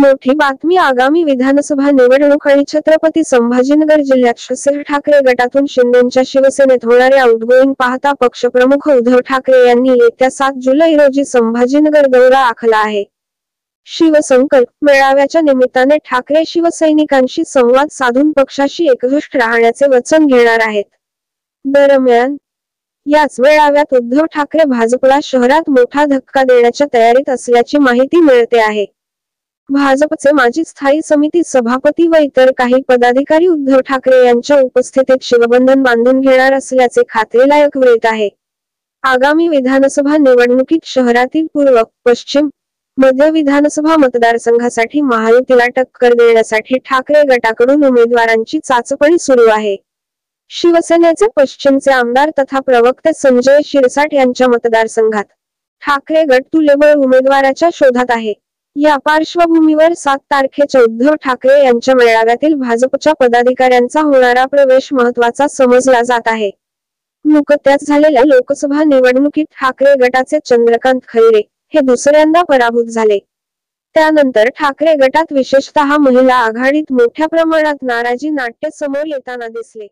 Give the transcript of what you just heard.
मोठी बातमी आगामी विधानसभा निवडणूक आणि छत्रपती संभाजीनगर जिल्ह्यात शिवसेना ठाकरे गटातून शिंदेंच्या शिवसेनेत होणारे आउटगोईंग पाहता पक्षप्रमुख उद्धव ठाकरे यांनी येत्या 7 जुलै रोजी संभाजीनगर दौरा आखला आहे। शिवसंकल्प मेळाव्याच्या निमित्ताने ठाकरे शिवसैनिकांशी संवाद साधून पक्षाशी एकजुट राहण्याचे वचन घेणार आहेत। दरम्यान याच मेळाव्यात उद्धव ठाकरे भाजपला शहरात मोठा धक्का देण्याच्या तयारीत असल्याची माहिती मिळते आहे। भाजपचे माजी स्थायी समिती सभापती व इतर काही पदाधिकारी उद्धव ठाकरे यांच्या उपस्थितीत शिवबंधन बांधून घेणार असल्याचे खात्रीलायक वृत्त आहे। आगामी विधानसभा निवडणुकीत शहरातील पूर्व, पश्चिम, मध्य विधानसभा मतदारसंघासाठी महायुतीला टक्कर देण्यासाठी ठाकरे गटाकडून उमेदवारांची चाचपणी सुरू आहे। शिवसेनेचे पश्चिमचे आमदार तथा प्रवक्ते संजय शिरसाट यांच्या मतदारसंघात ठाकरे गट तुल्यबळ उमेदवाराच्या शोधात आहे। या पार्श्वभूमीवर 7 तारखेच्या उद्धव ठाकरे यांच्या मेळाव्यातील भाजपच्या पदाधिकाऱ्यांचा होणारा प्रवेश महत्त्वाचा समजला जात आहे। नुकत्याच झालेल्या लोकसभा निवडणुकीत ठाकरे गटाचे चंद्रकांत खैरे हे दुसऱ्यांदा पराभूत झाले। त्यानंतर ठाकरे गटात विशेषतः महिला आघाडीत मोठ्या प्रमाणात नाराजी नाट्य समोर येताना दिसले।